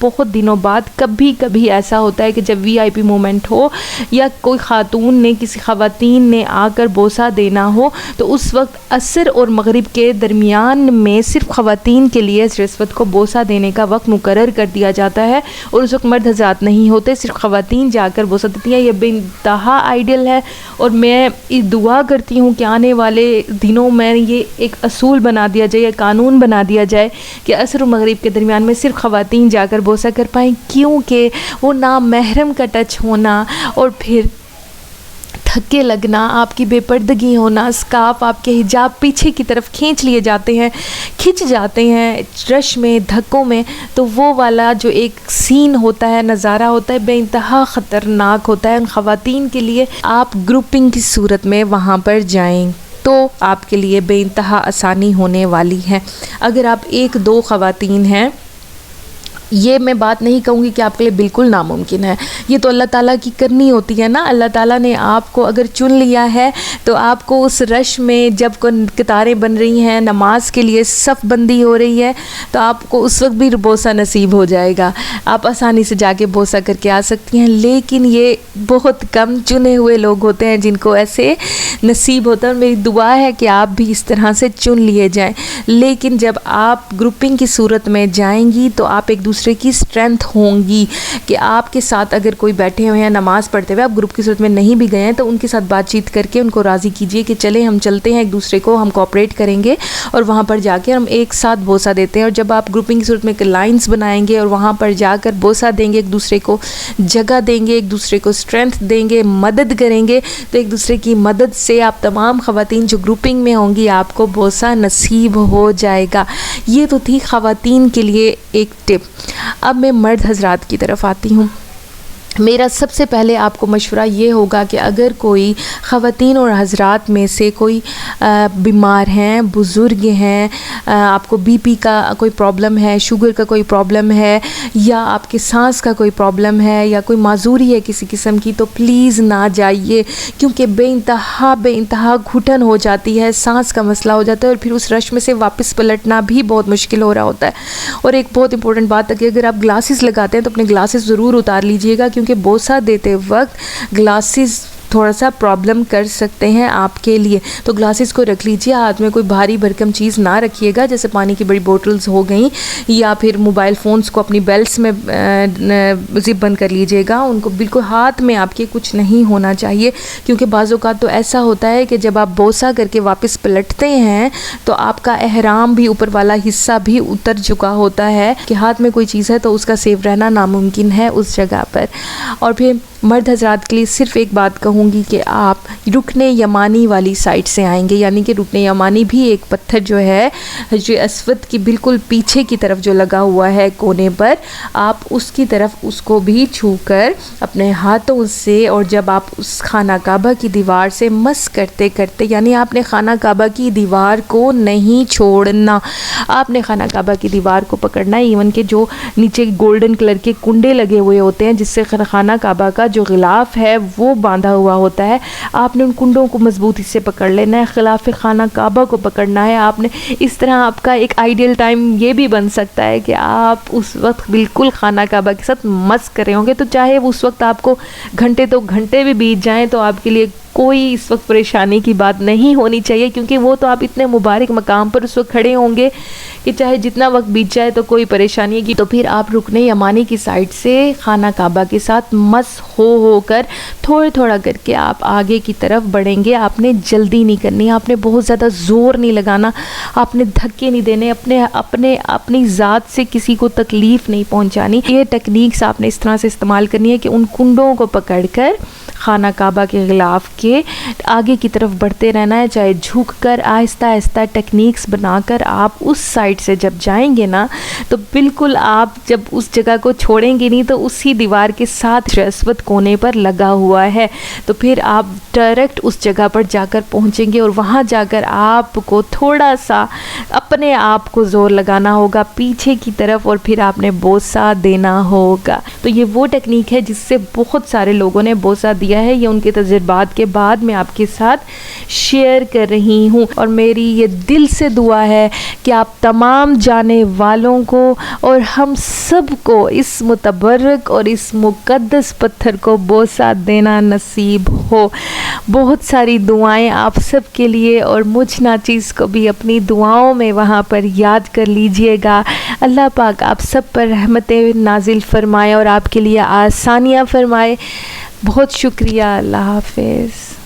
بہت دنوں بعد کبھی کبھی ایسا ہوتا ہے کہ جب VIP مومنٹ ہو یا کوئی خاتون نے کسی خواتین نے آ کر بوسہ دینا ہو تو اس وقت عصر اور مغرب کے درمیان میں صرف خواتین کے لیے اس رسوت کو بوسہ دینے کا وقت مقرر کر دیا جاتا ہے اور اس وقت مرد حضرات نہیں ہوتے, صرف خواتین جا کر بوسہ دیتی ہیں. یہ بے انتہا آئیڈیل ہے اور میں دعا کرتی ہوں کہ آنے والے دنوں میں یہ ایک اصول بنا دیا جائے, قانون بنا دیا جائے کہ عصر و مغرب کے درمیان میں صرف خواتین جا کر بوسہ کر پائیں, کیونکہ وہ نامحرم کا ٹچ ہونا اور پھر دھکے لگنا, آپ کی بے پردگی ہونا, اسکارف آپ کے حجاب پیچھے کی طرف کھینچ جاتے ہیں رش میں, دھکوں میں, تو وہ والا جو ایک سین ہوتا ہے, نظارہ ہوتا ہے, بے انتہا خطرناک ہوتا ہے ان خواتین کے لیے. آپ گروپنگ کی صورت میں وہاں پر جائیں تو آپ کے لیے بے انتہا آسانی ہونے والی ہے. اگر آپ 1-2 خواتین ہیں, یہ میں بات نہیں کہوں گی کہ آپ کے لیے بالکل ناممکن ہے, یہ تو اللہ تعالیٰ کی کرنی ہوتی ہے نا. اللہ تعالیٰ نے آپ کو اگر چن لیا ہے تو آپ کو اس رش میں جب قطاریں بن رہی ہیں, نماز کے لیے صف بندی ہو رہی ہے, تو آپ کو اس وقت بھی بوسہ نصیب ہو جائے گا, آپ آسانی سے جا کے بوسہ کر کے آ سکتی ہیں. لیکن یہ بہت کم چنے ہوئے لوگ ہوتے ہیں جن کو ایسے نصیب ہوتا ہے, اور میری دعا ہے کہ آپ بھی اس طرح سے چن لیے جائیں. لیکن جب آپ گروپنگ کی صورت میں جائیں گی تو آپ ایک دوسرے کی اسٹرینتھ ہوں گی کہ آپ کے ساتھ اگر کوئی بیٹھے ہوئے ہیں نماز پڑھتے ہوئے, آپ گروپ کی صورت میں نہیں بھی گئے ہیں, تو ان کے ساتھ بات چیت کر کے ان کو راضی کیجئے کہ چلیں ہم چلتے ہیں ایک دوسرے کو, ہم کوآپریٹ کریں گے اور وہاں پر جا کے ہم ایک ساتھ بوسہ دیتے ہیں. اور جب آپ گروپنگ کی صورت میں لائنز بنائیں گے اور وہاں پر جا کر بوسہ دیں گے, ایک دوسرے کو جگہ دیں گے, ایک دوسرے کو اسٹرینتھ دیں گے, مدد کریں گے, تو ایک دوسرے کی مدد سے آپ تمام خواتین جو گروپنگ میں ہوں گی آپ کو بوسہ نصیب ہو جائے گا. یہ تو تھی خواتین کے لیے ایک ٹپ. اب میں مرد حضرات کی طرف آتی ہوں. میرا سب سے پہلے آپ کو مشورہ یہ ہوگا کہ اگر کوئی خواتین اور حضرات میں سے کوئی بیمار ہیں, بزرگ ہیں, آپ کو BP کا کوئی پرابلم ہے, شوگر کا کوئی پرابلم ہے, یا آپ کے سانس کا کوئی پرابلم ہے, یا کوئی معذوری ہے کسی قسم کی, تو پلیز نہ جائیے, کیونکہ بے انتہا گھٹن ہو جاتی ہے, سانس کا مسئلہ ہو جاتا ہے, اور پھر اس رش میں سے واپس پلٹنا بھی بہت مشکل ہو رہا ہوتا ہے. اور ایک بہت امپورٹنٹ بات ہے کہ اگر آپ گلاسز لگاتے ہیں تو اپنے گلاسز ضرور اتار لیجئے گا, کیونکہ بوسہ دیتے وقت گلاسز تھوڑا سا پرابلم کر سکتے ہیں آپ کے لیے. تو گلاسز کو رکھ لیجئے, ہاتھ میں کوئی بھاری بھرکم چیز نہ رکھیے گا, جیسے پانی کی بڑی بوٹلز ہو گئیں, یا پھر موبائل فونز کو اپنی بیلٹس میں زپ بند کر لیجئے گا, ان کو بالکل ہاتھ میں آپ کے کچھ نہیں ہونا چاہیے. کیونکہ بعض اوقات تو ایسا ہوتا ہے کہ جب آپ بوسہ کر کے واپس پلٹتے ہیں تو آپ کا احرام بھی, اوپر والا حصہ بھی اتر چکا ہوتا ہے, کہ ہاتھ میں کوئی چیز ہے تو اس کا سیف رہنا ناممکن ہے اس جگہ پر. اور پھر مرد حضرات کے لیے صرف ایک بات کہوں گی کہ آپ رکن یمانی والی سائڈ سے آئیں گے, یعنی کہ رکن یمانی بھی ایک پتھر جو ہے جو اسود کی بالکل پیچھے کی طرف جو لگا ہوا ہے کونے پر, آپ اس کی طرف اس کو بھی چھو کر اپنے ہاتھوں سے, اور جب آپ اس خانہ کعبہ کی دیوار سے مس کرتے کرتے, یعنی آپ نے خانہ کعبہ کی دیوار کو نہیں چھوڑنا, آپ نے خانہ کعبہ کی دیوار کو پکڑنا ہے, ایون کہ جو نیچے گولڈن کلر کے کنڈے لگے ہوئے ہوتے ہیں جس سے خانہ کعبہ کا جو غلاف ہے وہ باندھا ہوا ہوتا ہے, آپ نے ان کنڈوں کو مضبوطی سے پکڑ لینا ہے, خلاف خانہ کعبہ کو پکڑنا ہے آپ نے. اس طرح آپ کا ایک آئیڈیل ٹائم یہ بھی بن سکتا ہے کہ آپ اس وقت بالکل خانہ کعبہ کے ساتھ مس کر رہے ہوں گے, تو چاہے اس وقت آپ کو گھنٹے بھی بیت جائیں تو آپ کے لیے کوئی اس وقت پریشانی کی بات نہیں ہونی چاہیے, کیونکہ وہ تو آپ اتنے مبارک مقام پر اس وقت کھڑے ہوں گے کہ چاہے جتنا وقت بیت جائے تو کوئی پریشانی کی. تو پھر آپ رکن یمانی کی سائڈ سے خانہ کعبہ کے ساتھ مس ہو کر تھوڑا کر کے آپ آگے کی طرف بڑھیں گے. آپ نے جلدی نہیں کرنی, آپ نے بہت زیادہ زور نہیں لگانا, آپ نے دھکے نہیں دینے, اپنی ذات سے کسی کو تکلیف نہیں پہنچانی. یہ ٹیکنیکس آپ نے اس طرح سے استعمال کرنی ہے کہ ان کنڈوں کو پکڑ کر خانہ کعبہ کے غلاف کے آگے کی طرف بڑھتے رہنا ہے, چاہے جھک کر آہستہ ٹیکنیکس بنا کر آپ اس سائڈ سے جب جائیں گے نا تو بالکل آپ جب اس جگہ کو چھوڑیں گے نہیں تو اسی دیوار کے ساتھ اسود کونے پر لگا ہوا ہے, تو پھر آپ ڈائریکٹ اس جگہ پر جا کر پہنچیں گے, اور وہاں جا کر آپ کو تھوڑا سا اپنے آپ کو زور لگانا ہوگا پیچھے کی طرف, اور پھر آپ نے بوسہ دینا ہوگا. تو یہ وہ ٹیکنیک ہے جس سے بہت سارے لوگوں نے بوسہ دیا کیا ہے، یہ ان کے تجربات کے بعد میں آپ کے ساتھ شیئر کر رہی ہوں، اور میری یہ دل سے دعا ہے کہ آپ تمام جانے والوں کو اور ہم سب کو اس متبرک اور اس مقدس پتھر کو بوسہ دینا نصیب ہو۔ بہت ساری دعائیں آپ سب کے لیے، اور مجھ ناچیز کو بھی اپنی دعاؤں میں وہاں پر یاد کر لیجئے گا۔ اللہ پاک آپ سب پر رحمتیں نازل فرمائے اور آپ کے لیے آسانیاں فرمائے۔ بہت شکریہ، اللہ حافظ۔